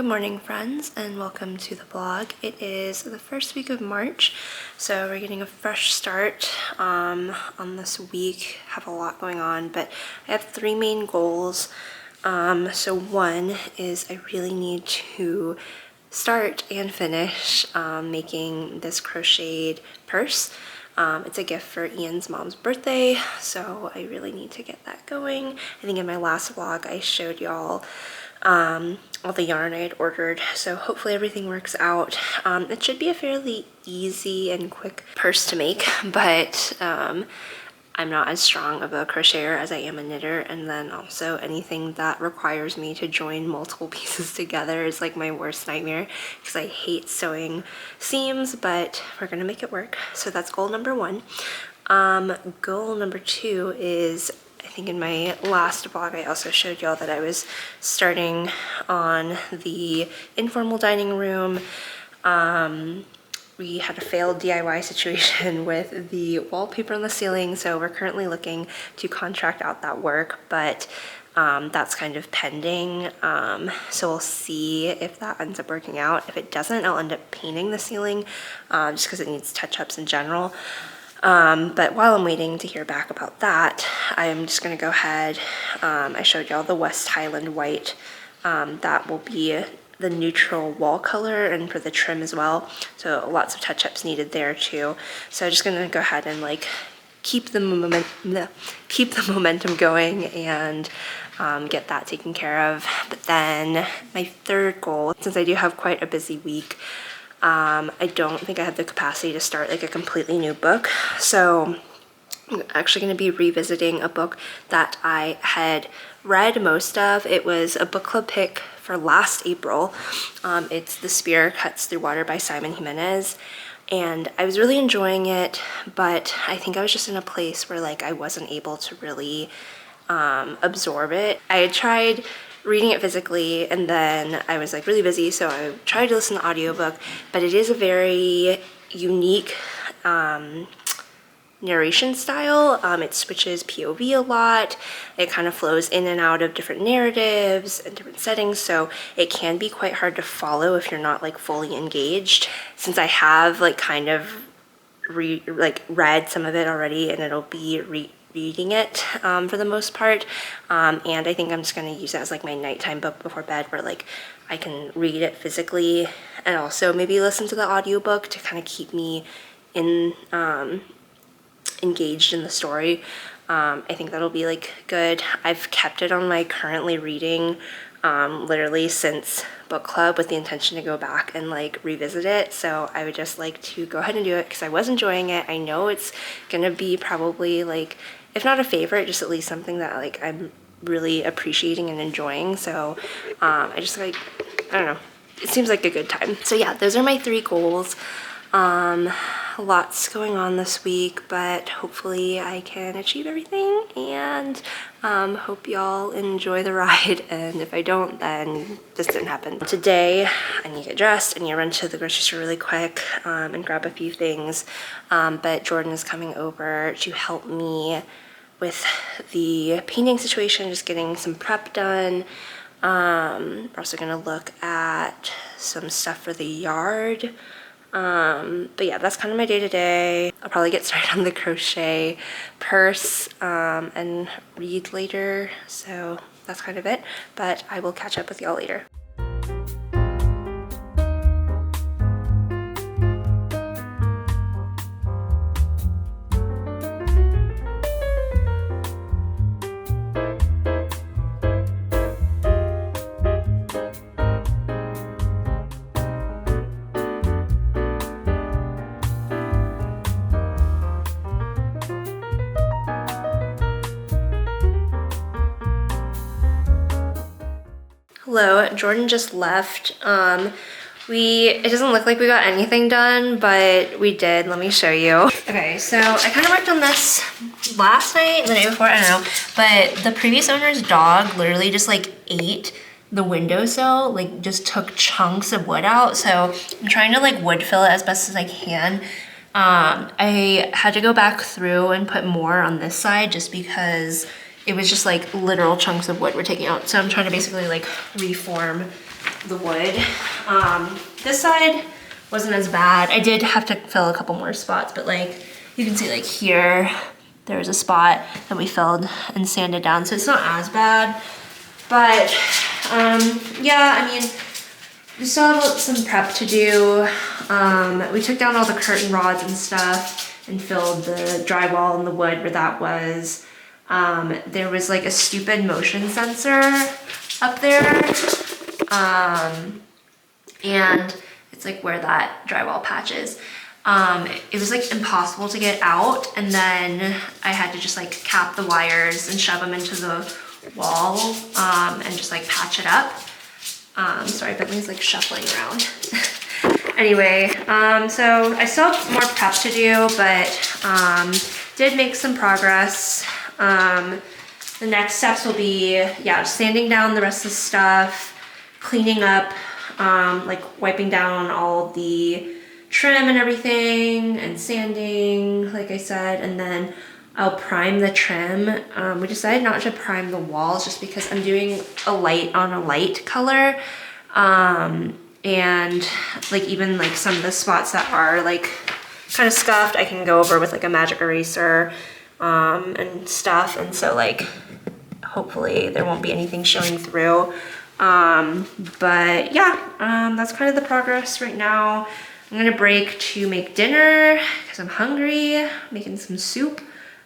Good morning, friends, and welcome to the vlog. It is the first week of March, so we're getting a fresh start on this week. Have a lot going on, but I have three main goals. So one is I really need to start and finish making this crocheted purse. It's a gift for Ian's mom's birthday, so I really need to get that going. I think in my last vlog I showed y'all all the yarn I had ordered, so hopefully everything works out. It should be a fairly easy and quick purse to make, but I'm not as strong of a crocheter as I am a knitter, and then also anything that requires me to join multiple pieces together is like my worst nightmare because I hate sewing seams, but we're gonna make it work. So that's goal number one. Goal number two is, I think in my last vlog I also showed y'all that I was starting on the informal dining room. We had a failed DIY situation with the wallpaper on the ceiling, so we're currently looking to contract out that work, but that's kind of pending. So we'll see if that ends up working out. If it doesn't, I'll end up painting the ceiling just because it needs touch-ups in general. But while I'm waiting to hear back about that, I'm just gonna go ahead. I showed y'all the West Highland white. That will be the neutral wall color and for the trim as well. So lots of touch-ups needed there too. So I'm just gonna go ahead and like keep the momentum going and get that taken care of. But then my third goal, since I do have quite a busy week, I don't think I have the capacity to start like a completely new book. So I'm actually going to be revisiting a book that I had read most of. It was a book club pick for last April. It's The Spear Cuts Through Water by Simon Jimenez. And I was really enjoying it, but I think I was just in a place where like I wasn't able to really absorb it. I had tried reading it physically, and then I was like really busy, so I tried to listen to the audiobook, but it is a very unique narration style. It switches POV a lot. It kind of flows in and out of different narratives and different settings, so it can be quite hard to follow if you're not like fully engaged. Since I have like kind of read some of it already, and it'll be reading it for the most part, and I think I'm just going to use it as like my nighttime book before bed, where like I can read it physically and also maybe listen to the audiobook to kind of keep me in engaged in the story. I think that'll be like good. I've kept it on my currently reading literally since book club with the intention to go back and like revisit it, so I would just like to go ahead and do it because I was enjoying it. I know it's gonna be probably like, if not a favorite, just at least something that like I'm really appreciating and enjoying. So I just like, I don't know, it seems like a good time. So yeah, those are my three goals. Lots going on this week, but hopefully I can achieve everything, and hope y'all enjoy the ride, and if I don't, then this didn't happen. Today I need to get dressed, I need to run to the grocery store really quick and grab a few things, but Jordan is coming over to help me with the painting situation, just getting some prep done. We're also gonna look at some stuff for the yard. But yeah, that's kind of my day-to-day. I'll probably get started on the crochet purse and read later, so that's kind of it, but I will catch up with y'all later. Hello, Jordan just left. It doesn't look like we got anything done, but we did. Let me show you. Okay, so I kind of worked on this last night, the night before, I don't know, but the previous owner's dog literally just like ate the windowsill, like just took chunks of wood out. So I'm trying to like wood fill it as best as I can. I had to go back through and put more on this side just because it was just like literal chunks of wood we're taking out. So I'm trying to basically like reform the wood. This side wasn't as bad. I did have to fill a couple more spots, but like you can see like here, there was a spot that we filled and sanded down, so it's not as bad. But yeah, I mean, we still have some prep to do. We took down all the curtain rods and stuff and filled the drywall and the wood where that was. There was like a stupid motion sensor up there. And it's like where that drywall patch is. It was like impossible to get out, and then I had to just like cap the wires and shove them into the wall and just like patch it up. Sorry, Bentley's like shuffling around. Anyway, so I still have more prep to do, but did make some progress. The next steps will be, yeah, sanding down the rest of the stuff, cleaning up, like wiping down all the trim and everything, and sanding, like I said, and then I'll prime the trim. We decided not to prime the walls just because I'm doing a light on a light color. And like even like some of the spots that are like kind of scuffed, I can go over with like a magic eraser and stuff. And so like hopefully there won't be anything showing through. But yeah, that's kind of the progress right now. I'm gonna break to make dinner because I'm hungry, making some soup.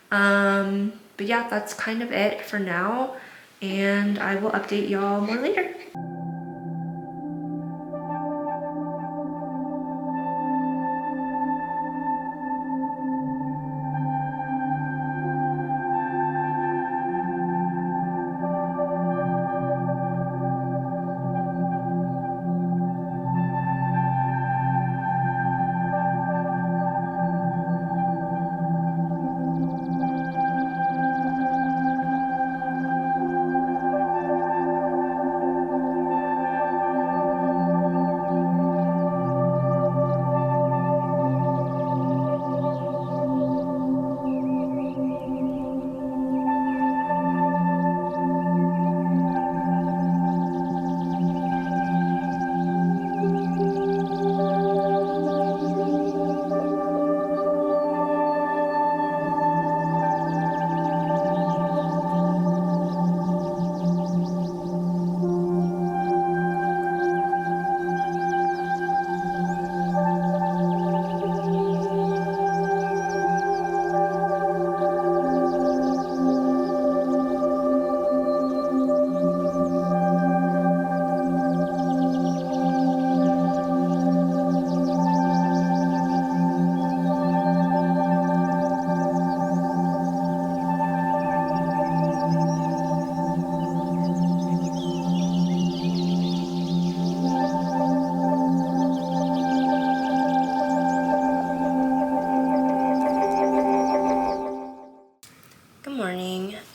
But yeah, that's kind of it for now, and I will update y'all more later.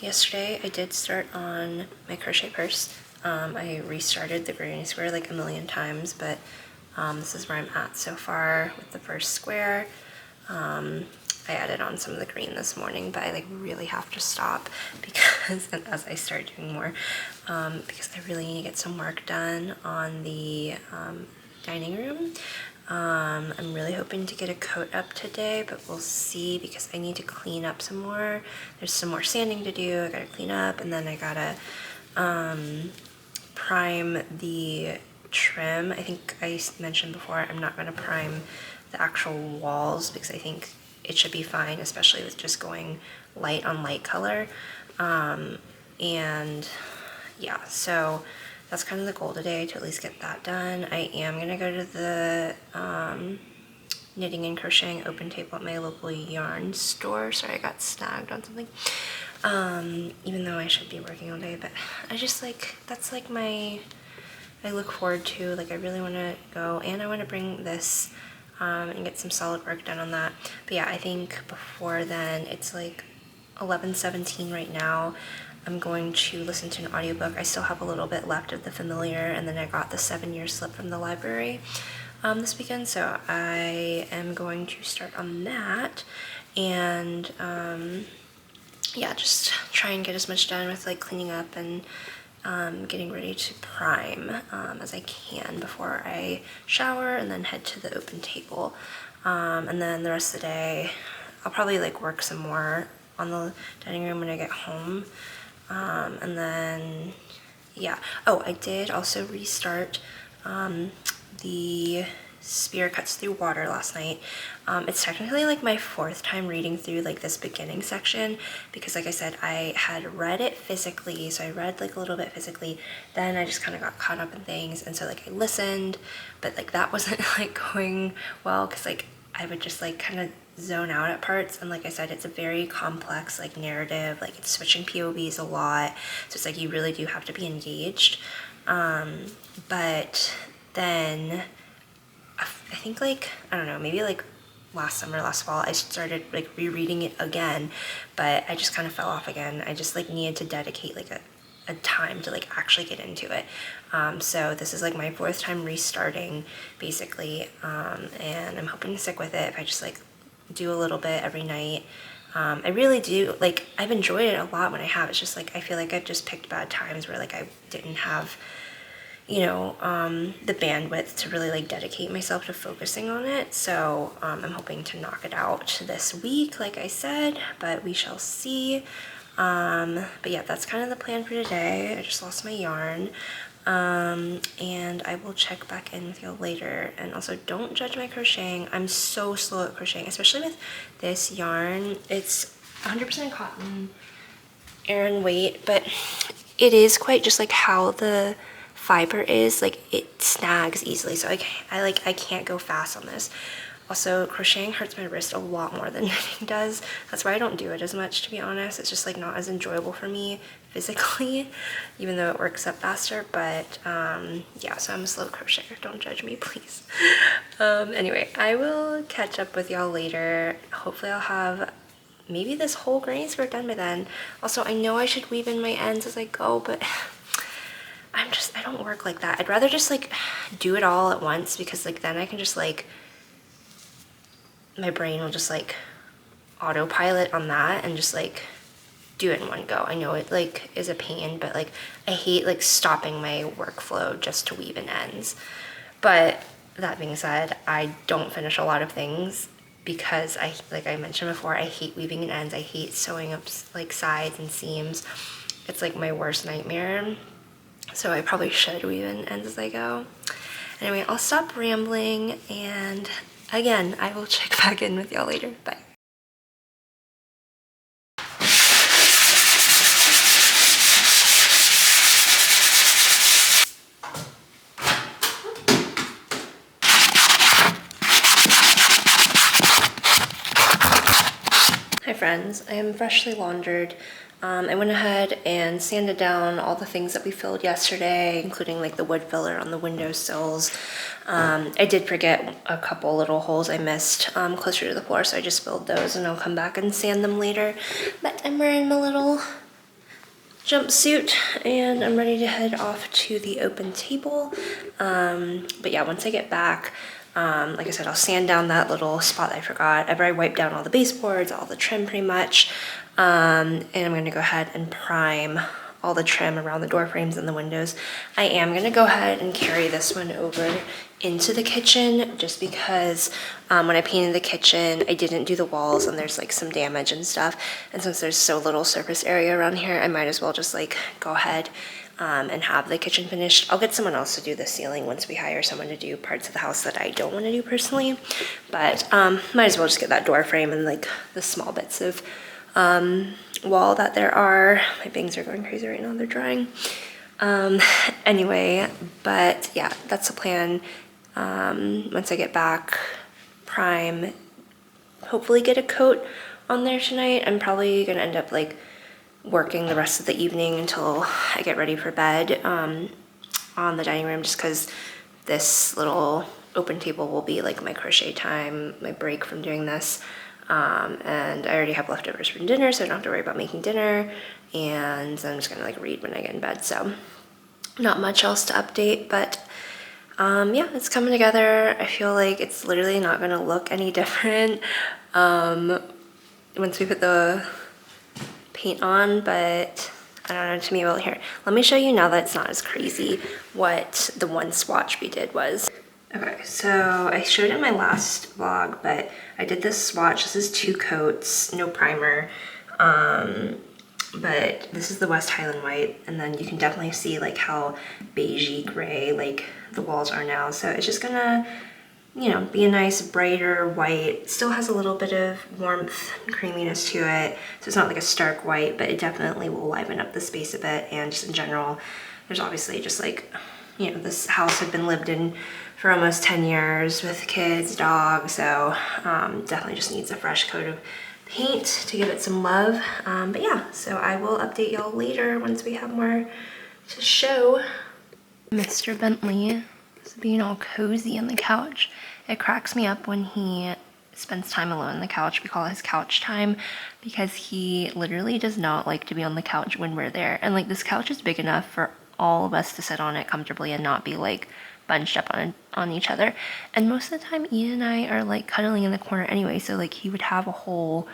Yesterday I did start on my crochet purse. I restarted the granny square like a million times, but this is where I'm at so far with the first square. I added on some of the green this morning, but I like really have to stop because as I start doing more, because I really need to get some work done on the dining room. I'm really hoping to get a coat up today, but we'll see because I need to clean up some more. There's some more sanding to do. I gotta clean up, and then I gotta prime the trim. I think I mentioned before I'm not gonna prime the actual walls because I think it should be fine, especially with just going light on light color. And yeah, so that's kind of the goal today, to at least get that done. I am gonna go to the knitting and crocheting open table at my local yarn store. Sorry, I got snagged on something. Even though I should be working all day, but I just like, that's like I look forward to, like I really wanna go, and I wanna bring this and get some solid work done on that. But yeah, I think before then, it's like 11:17 right now. I'm going to listen to an audiobook. I still have a little bit left of The Familiar, and then I got the 7-year slip from the library this weekend, so I am going to start on that, and yeah, just try and get as much done with like cleaning up and getting ready to prime as I can before I shower and then head to the open table. And then the rest of the day, I'll probably like work some more on the dining room when I get home. And then, yeah. Oh, I did also restart the Spear Cuts Through Water last night. It's technically like my 4th time reading through like this beginning section because like I said, I had read it physically, so I read like a little bit physically, then I just kind of got caught up in things, and so like I listened, but like that wasn't like going well because like I would just like kind of zone out at parts, and like I said, it's a very complex like narrative, like it's switching POVs a lot, so it's like you really do have to be engaged. But then I think like, I don't know, maybe like last summer, last fall, I started like rereading it again, but I just kind of fell off again. I just like needed to dedicate like a time to like actually get into it. So this is like my 4th time restarting basically, and I'm hoping to stick with it if I just like do a little bit every night. I really do, like I've enjoyed it a lot when I have. It's just like I feel like I've just picked bad times where like I didn't have, you know, the bandwidth to really like dedicate myself to focusing on it. So I'm hoping to knock it out this week, like I said, but we shall see. But yeah, that's kind of the plan for today. I just lost my yarn. And I will check back in with you later. And also, don't judge my crocheting. I'm so slow at crocheting, especially with this yarn. It's 100% cotton, Aran weight, but it is quite just like how the fiber is, like it snags easily, so I can't go fast on this. Also, crocheting hurts my wrist a lot more than knitting does. That's why I don't do it as much, to be honest. It's just like not as enjoyable for me physically, even though it works up faster. But yeah, so I'm a slow crocheter. Don't judge me, please. Anyway, I will catch up with y'all later. Hopefully I'll have maybe this whole granny skirt done by then. Also, I know I should weave in my ends as I go, but I don't work like that. I'd rather just like do it all at once, because like then I can just like, my brain will just like autopilot on that and just like do it in one go. I know it like is a pain, but like I hate like stopping my workflow just to weave in ends. But that being said, I don't finish a lot of things because like I mentioned before, I hate weaving in ends. I hate sewing up like sides and seams. It's like my worst nightmare. So I probably should weave in ends as I go. Anyway, I'll stop rambling, and again, I will check back in with y'all later. Bye. Hi friends, I am freshly laundered. I went ahead and sanded down all the things that we filled yesterday, including like the wood filler on the windowsills. I did forget a couple little holes I missed closer to the floor, so I just filled those, and I'll come back and sand them later. But I'm wearing my little jumpsuit and I'm ready to head off to the open table. But yeah, once I get back, like I said, I'll sand down that little spot that I forgot. I've already wiped down all the baseboards, all the trim pretty much. And I'm gonna go ahead and prime all the trim around the door frames and the windows. I am gonna go ahead and carry this one over into the kitchen, just because when I painted the kitchen, I didn't do the walls and there's like some damage and stuff. And since there's so little surface area around here, I might as well just like go ahead and have the kitchen finished. I'll get someone else to do the ceiling once we hire someone to do parts of the house that I don't want to do personally. But might as well just get that door frame and like the small bits of wall that there are. My bangs are going crazy right now, they're drying. Anyway, but yeah, that's the plan. Once I get back, prime, hopefully get a coat on there tonight. I'm probably gonna end up like working the rest of the evening until I get ready for bed on the dining room, just because this little open table will be like my crochet time, my break from doing this. And I already have leftovers from dinner, so I don't have to worry about making dinner, and then I'm just gonna like read when I get in bed. So not much else to update, but yeah, it's coming together. I feel like it's literally not gonna look any different once we put the paint on, but I don't know, to me, well, here, let me show you now that it's not as crazy what the one swatch we did was. Okay, so I showed it in my last vlog, but I did this swatch. This is 2 coats, no primer. But this is the West Highland White, and then you can definitely see like how beigey gray like the walls are now. So it's just gonna, you know, be a nice brighter white. It still has a little bit of warmth and creaminess to it. So it's not like a stark white, but it definitely will liven up the space a bit. And just in general, there's obviously just like, you know, this house had been lived in for almost 10 years with kids, dogs. So definitely just needs a fresh coat of paint to give it some love. But yeah, so I will update y'all later once we have more to show. Mr. Bentley is being all cozy on the couch. It cracks me up when he spends time alone on the couch. We call it his couch time because he literally does not like to be on the couch when we're there. And like this couch is big enough for all of us to sit on it comfortably and not be like bunched up on each other. And most of the time Ian and I are like cuddling in the corner anyway, so like he would have a whole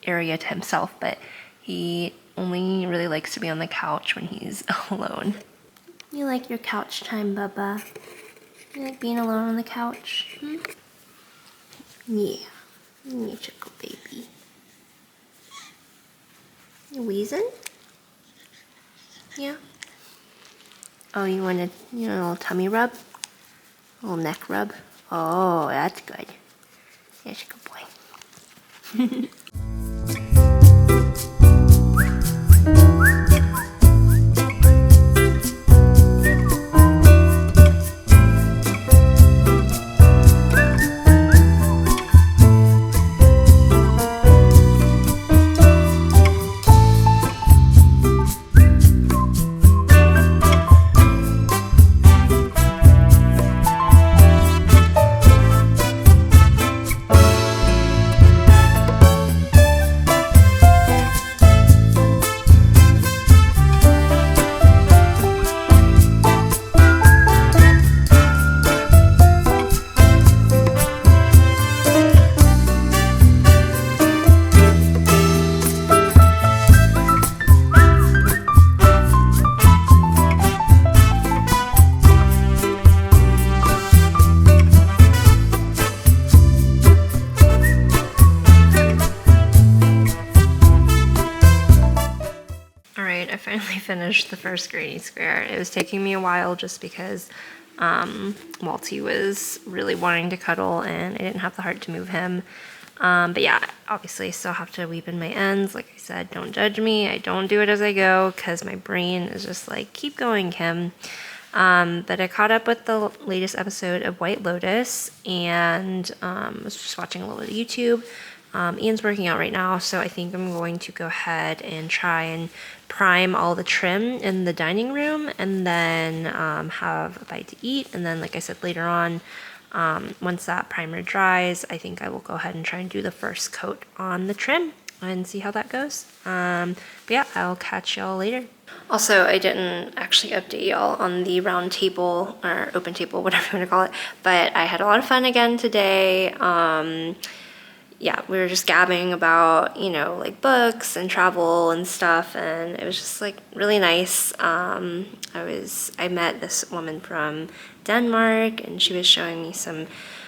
area to himself, but he only really likes to be on the couch when he's alone. You like your couch time, Bubba? You like being alone on the couch? Hmm? Yeah. Yeah, Chico baby. You wheezing? Yeah. Oh, you want a little tummy rub? A little neck rub? Oh, that's good. Yes, good boy. I finally finished the first granny square. It was taking me a while just because Walty was really wanting to cuddle and I didn't have the heart to move him. But yeah, obviously I still have to weave in my ends. Like I said, don't judge me. I don't do it as I go because my brain is just like, keep going, Kim. But I caught up with the latest episode of White Lotus and was just watching a little bit of YouTube. Ian's working out right now, so I think I'm going to go ahead and try and prime all the trim in the dining room and then have a bite to eat. And then, like I said, later on, once that primer dries, I think I will go ahead and try and do the first coat on the trim and see how that goes. But yeah, I'll catch y'all later. Also, I didn't actually update y'all on the round table or open table, whatever you want to call it, but I had a lot of fun again today. Yeah, we were just gabbing about, you know, like books and travel and stuff, and it was just like really nice. I met this woman from Denmark, and she was showing me some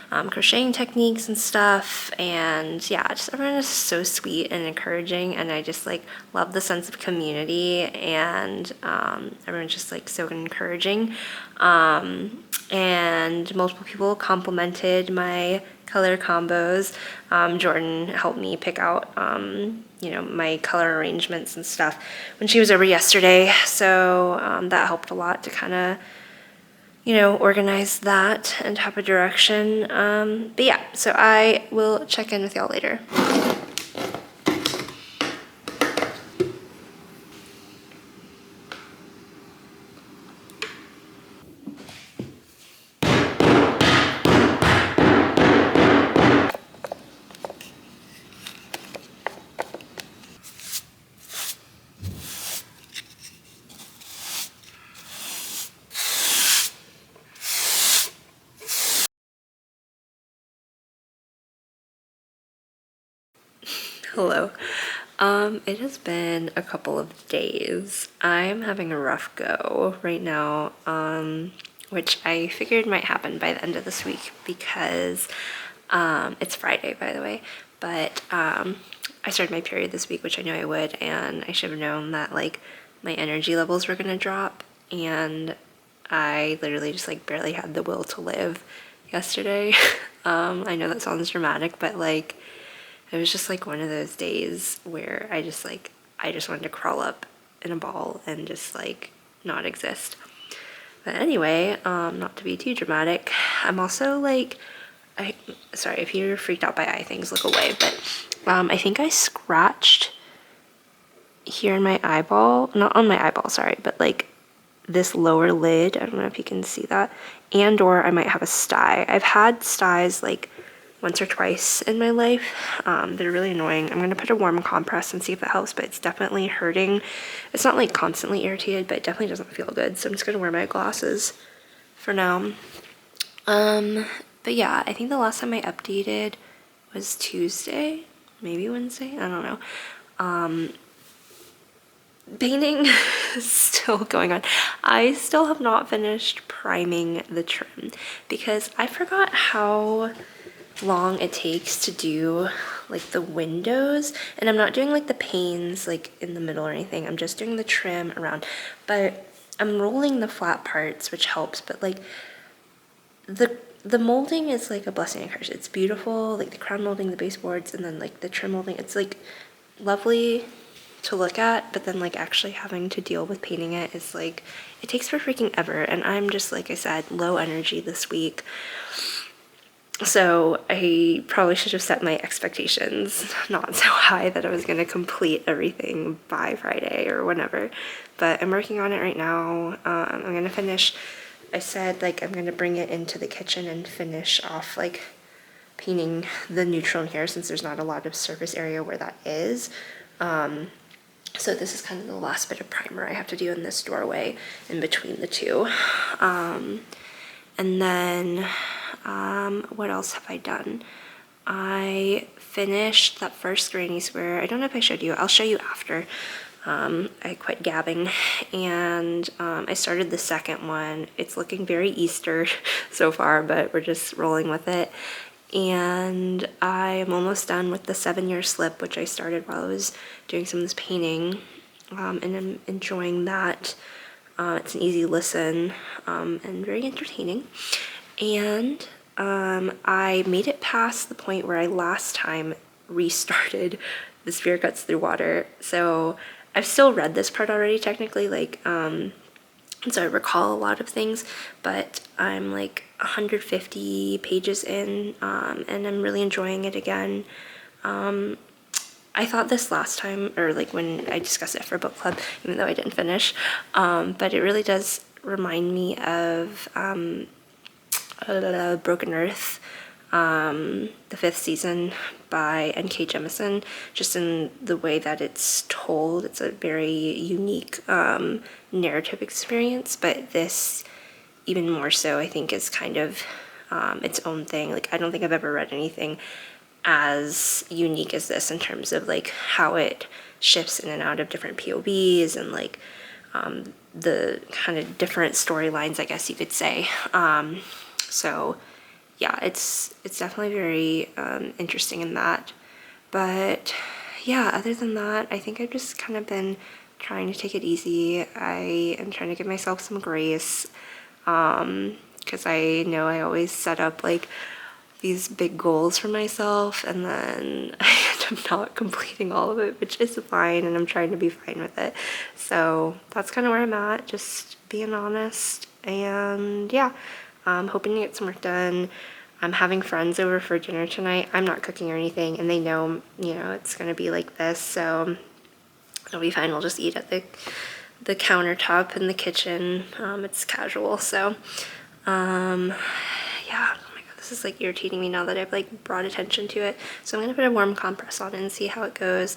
crocheting techniques and stuff, and yeah, just everyone is so sweet and encouraging, and I just like love the sense of community, and everyone's just like so encouraging. And multiple people complimented my color combos. Jordan helped me pick out, you know, my color arrangements and stuff when she was over yesterday. So that helped a lot to kind of, you know, organize that and have a direction. But yeah, so I will check in with y'all later. Hello. It has been a couple of days. I'm having a rough go right now, which I figured might happen by the end of this week because it's Friday, by the way, but I started my period this week, which I knew I would, and I should have known that like my energy levels were gonna drop, and I literally just like barely had the will to live yesterday. I know that sounds dramatic, but like it was just like one of those days where I just wanted to crawl up in a ball and just like not exist. But anyway, not to be too dramatic, I'm also like, sorry if you're freaked out by eye things, look away, but I think I scratched here in my eyeball, not on my eyeball, sorry, but like this lower lid. I don't know if you can see that, and or I might have a sty. I've had styes like once or twice in my life. They're really annoying. I'm gonna put a warm compress and see if that helps, but it's definitely hurting. It's not like constantly irritated, but it definitely doesn't feel good, so I'm just gonna wear my glasses for now. But yeah, I think the last time I updated was Tuesday, maybe Wednesday, I don't know. Painting is still going on. I still have not finished priming the trim because I forgot how long it takes to do like the windows, and I'm not doing like the panes like in the middle or anything. I'm just doing the trim around, but I'm rolling the flat parts, which helps, but like the molding is like a blessing and curse. It's beautiful, like the crown molding, the baseboards, and then like the trim molding. It's like lovely to look at, but then like actually having to deal with painting it is like, it takes for freaking ever, and I'm just, like I said, low energy this week. So I probably should have set my expectations not so high that I was going to complete everything by Friday or whenever, but I'm working on it right now. I'm going to finish, I said like I'm going to bring it into the kitchen and finish off like painting the neutral in here since there's not a lot of surface area where that is. So this is kind of the last bit of primer I have to do in this doorway in between the two. And then what else have I done? I finished that first granny square. I don't know if I showed you. I'll show you after. I quit gabbing, and I started the second one. It's looking very Easter so far, but we're just rolling with it. And I am almost done with the 7-year slip, which I started while I was doing some of this painting, and I'm enjoying that. It's an easy listen and very entertaining. And I made it past the point where I last time restarted The Spear Cuts Through Water. So I've still read this part already technically, like, and so I recall a lot of things, but I'm like 150 pages in, and I'm really enjoying it again. I thought this last time, or like when I discussed it for book club, even though I didn't finish, but it really does remind me of Broken Earth, the 5th season by N.K. Jemisin, just in the way that it's told. It's a very unique narrative experience, but this even more so I think is kind of its own thing. Like, I don't think I've ever read anything as unique as this in terms of like how it shifts in and out of different POVs and like the kind of different storylines, I guess you could say. So yeah, it's definitely very interesting in that. But yeah, other than that, I think I've just kind of been trying to take it easy. I am trying to give myself some grace, because I know I always set up like these big goals for myself, and then I end up not completing all of it, which is fine, and I'm trying to be fine with it. So that's kind of where I'm at, just being honest. And yeah, I'm hoping to get some work done. I'm having friends over for dinner tonight. I'm not cooking or anything, and they know, you know, it's gonna be like this, so it'll be fine. We'll just eat at the countertop in the kitchen. It's casual, so yeah. Oh my god, this is like irritating me now that I've like brought attention to it. So I'm gonna put a warm compress on it and see how it goes,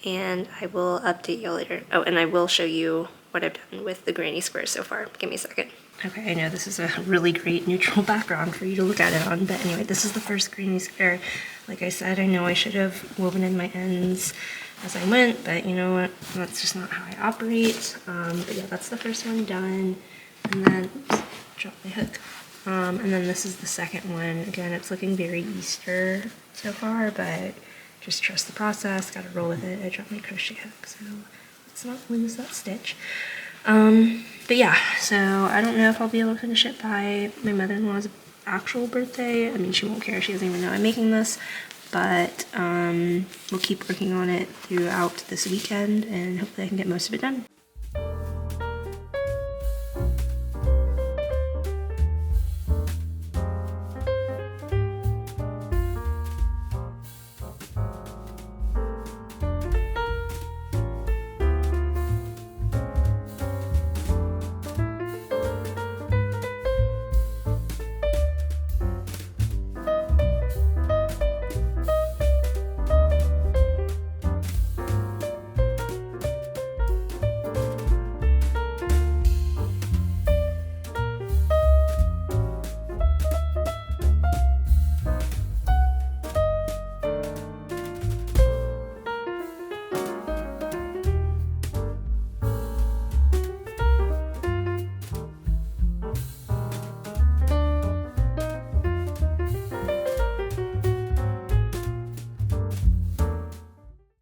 and I will update you later. Oh, and I will show you what I've done with the granny squares so far. Give me a second. Okay, I know this is a really great neutral background for you to look at it on, but anyway, this is the first granny square. Like I said, I know I should have woven in my ends as I went, but you know what, that's just not how I operate. But yeah, that's the first one done. And then, oops, drop my hook. And then this is the second one. Again, it's looking very Easter so far, but just trust the process, gotta roll with it. I dropped my crochet hook, so let's not lose that stitch. But yeah, so I don't know if I'll be able to finish it by my mother-in-law's actual birthday. I mean, she won't care, she doesn't even know I'm making this, but we'll keep working on it throughout this weekend and hopefully I can get most of it done.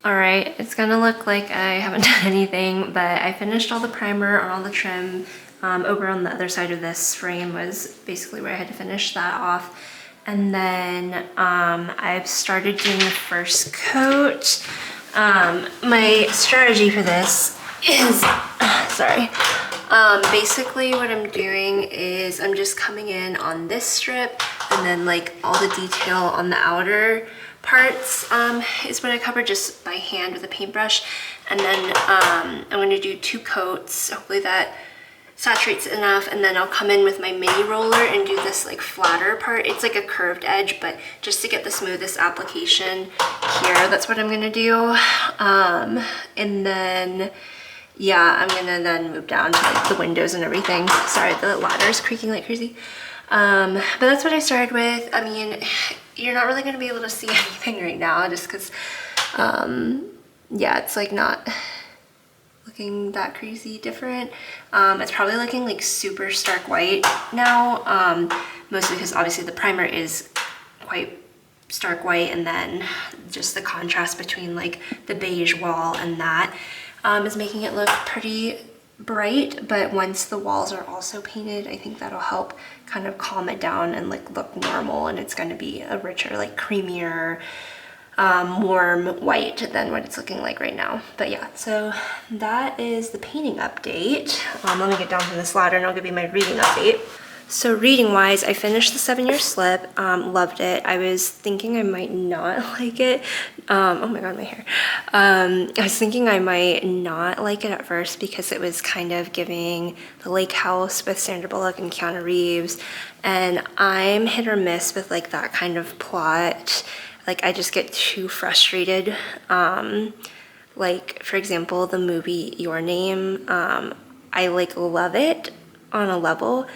Alright, it's gonna look like I haven't done anything, but I finished all the primer on all the trim. Over on the other side of this frame was basically where I had to finish that off. And then I've started doing the first coat. My strategy for this is, sorry, basically what I'm doing is I'm just coming in on this strip and then like all the detail on the outer parts is what I covered just by hand with a paintbrush. And then I'm going to do 2 coats. Hopefully that saturates enough, and then I'll come in with my mini roller and do this like flatter part. It's like a curved edge, but just to get the smoothest application here, that's what I'm going to do. And then yeah, I'm gonna then move down to like the windows and everything. Sorry, the ladder's creaking like crazy. But that's what I started with. I mean, you're not really gonna be able to see anything right now just because, yeah, it's like not looking that crazy different. It's probably looking like super stark white now, mostly because obviously the primer is quite stark white, and then just the contrast between like the beige wall and that is making it look pretty bright. But once the walls are also painted, I think that'll help kind of calm it down and like look normal, and it's going to be a richer, like creamier, warm white than what it's looking like right now. But yeah, so that is the painting update. Let me get down from this ladder and I'll give you my reading update. So reading wise, I finished the 7-year slip, loved it. I was thinking I might not like it. Oh my god, my hair. I was thinking I might not like it at first because it was kind of giving The Lake House with Sandra Bullock and Keanu Reeves. And I'm hit or miss with like that kind of plot. Like I just get too frustrated. Like for example, the movie Your Name, I like love it on a level,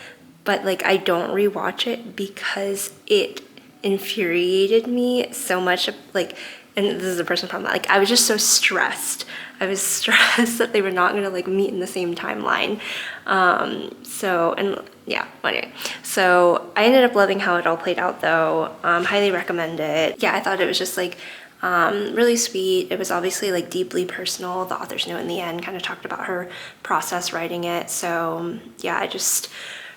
but like I don't rewatch it because it infuriated me so much. Like, and this is a personal problem, like I was just so stressed. I was stressed that they were not gonna like meet in the same timeline. And yeah, anyway. So I ended up loving how it all played out though. Highly recommend it. Yeah, I thought it was just like really sweet. It was obviously like deeply personal. The author's note in the end kind of talked about her process writing it. So yeah, I just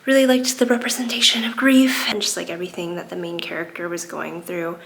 really liked the representation of grief, and just like everything that the main character was going through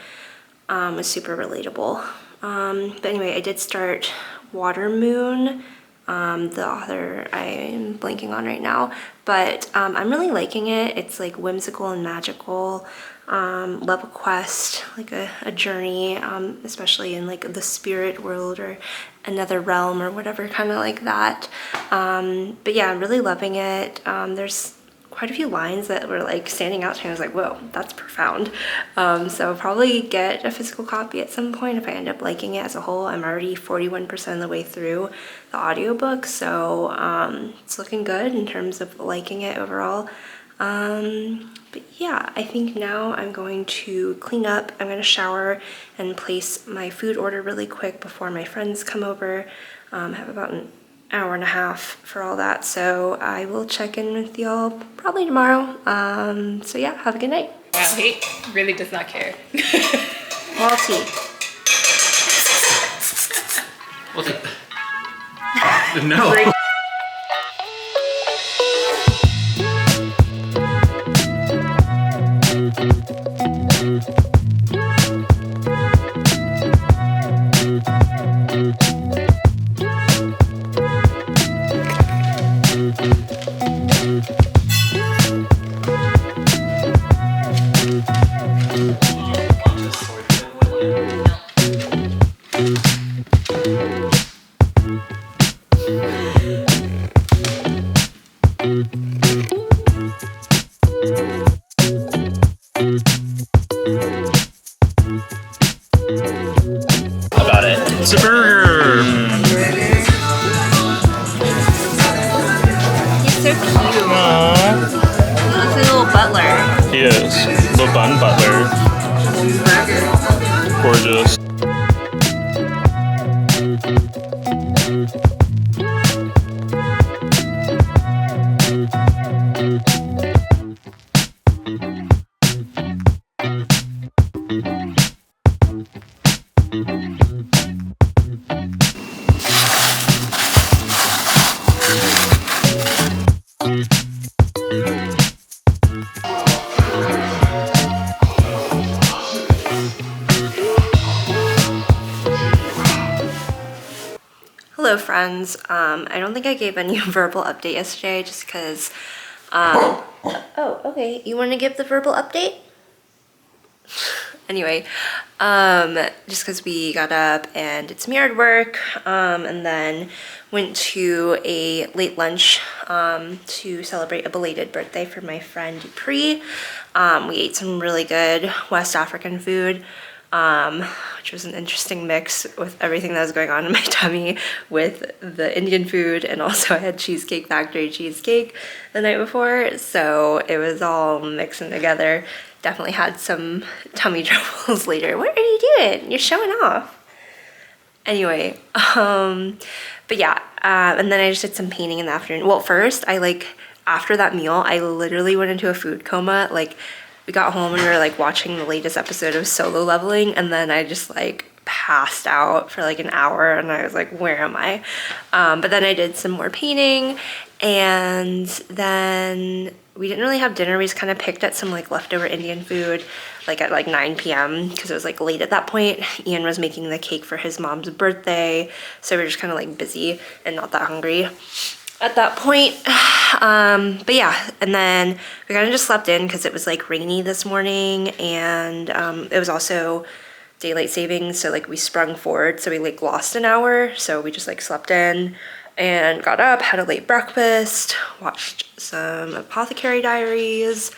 was super relatable. But anyway, I did start Water Moon. The author I'm blanking on right now, but I'm really liking it. It's like whimsical and magical. Love a quest, like a journey, especially in like the spirit world or another realm or whatever, kind of like that. But yeah, I'm really loving it. There's quite a few lines that were like standing out to me. I was like, whoa, that's profound. So I'll probably get a physical copy at some point if I end up liking it as a whole. I'm already 41% of the way through the audiobook, so it's looking good in terms of liking it overall. But yeah, I think now I'm going to clean up. I'm gonna shower and place my food order really quick before my friends come over. I have about an hour and a half for all that, so I will check in with y'all probably tomorrow. So yeah, have a good night. Wow, he really does not care. Malty. What's it? No. About it. It's a burger. He's so cute. Aww. He looks like a little butler. He is. The bun butler. Gorgeous. Hello friends. I don't think I gave any verbal update yesterday just because, oh, okay. You want to give the verbal update? Anyway, just because we got up and did some yard work, and then went to a late lunch, to celebrate a belated birthday for my friend Dupree. We ate some really good West African food, which was an interesting mix with everything that was going on in my tummy with the Indian food, and also I had Cheesecake Factory cheesecake the night before, so it was all mixing together. Definitely had some tummy troubles later. What are you doing? You're showing off. Anyway, but yeah, and then I just did some painting in the afternoon. Well, first, after that meal, I literally went into a food coma. Like, we got home and we were like watching the latest episode of Solo Leveling, and then I just like passed out for like an hour, and I was like, where am I? But then I did some more painting, and then we didn't really have dinner. We just kind of picked at some like leftover Indian food like at like 9 p.m. because it was like late at that point. Ian was making the cake for his mom's birthday, so we were just kind of like busy and not that hungry at that point. But yeah, and then we kind of just slept in because it was like rainy this morning, and it was also daylight savings, so like we sprung forward, so we like lost an hour, so we just like slept in and got up, had a late breakfast, watched some Apothecary Diaries,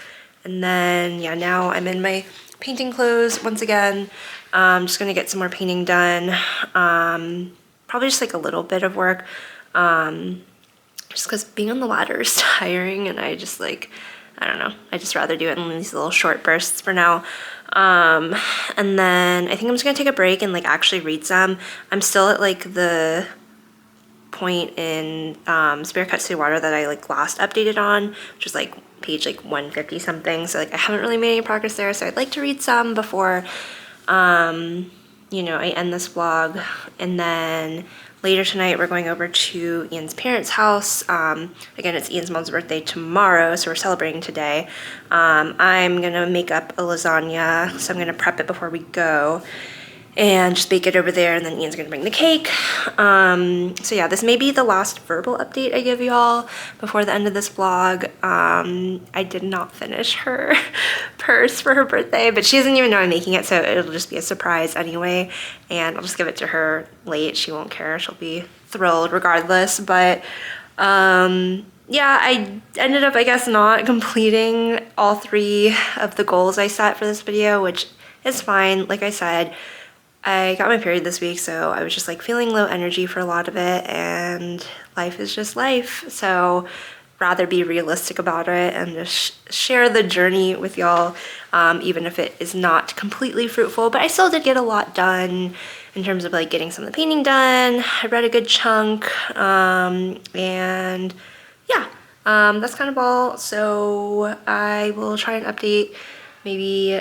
and then yeah, now I'm in my painting clothes once again. I'm just gonna get some more painting done, probably just like a little bit of work, just because being on the ladder is tiring, and I just like, I don't know, I just rather do it in these little short bursts for now. And then I think I'm just gonna take a break and like actually read some. I'm still at like the point in Spirit Cut City Water that I like last updated on, which was like page like 150 something, so like I haven't really made any progress there, so I'd like to read some before you know, I end this vlog. And then later tonight we're going over to Ian's parents' house. Again, it's Ian's mom's birthday tomorrow, so we're celebrating today. I'm gonna make up a lasagna, so I'm gonna prep it before we go and just bake it over there, and then Ian's gonna bring the cake. So yeah, this may be the last verbal update I give y'all before the end of this vlog. I did not finish her purse for her birthday, but she doesn't even know I'm making it, so it'll just be a surprise anyway, and I'll just give it to her late. She won't care, she'll be thrilled regardless. But yeah, yeah, I ended up, I guess, not completing all 3 of the goals I set for this video, which is fine. Like I said, I got my period this week, so I was just like feeling low energy for a lot of it, and life is just life. So rather be realistic about it and just share the journey with y'all, even if it is not completely fruitful. But I still did get a lot done in terms of like getting some of the painting done. I read a good chunk, and yeah, that's kind of all. So I will try and update maybe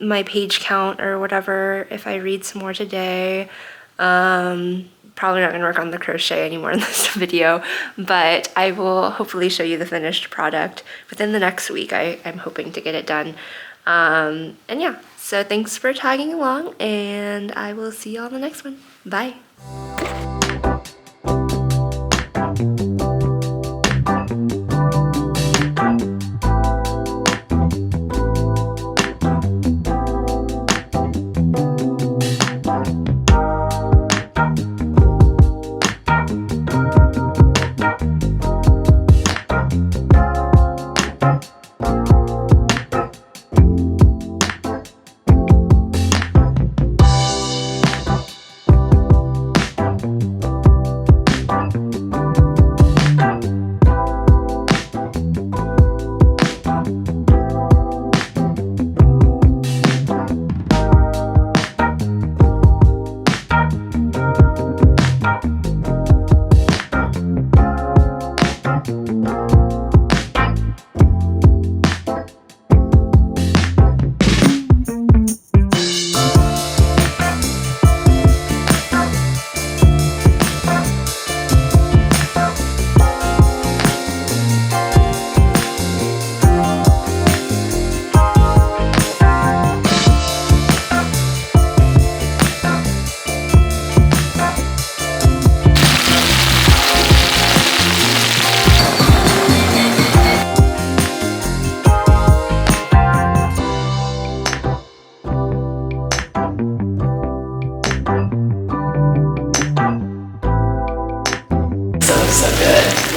my page count or whatever if I read some more today. Probably not going to work on the crochet anymore in this video, but I will hopefully show you the finished product within the next week. I'm hoping to get it done. And yeah, so thanks for tagging along, and I will see you on the next one. Bye. So good.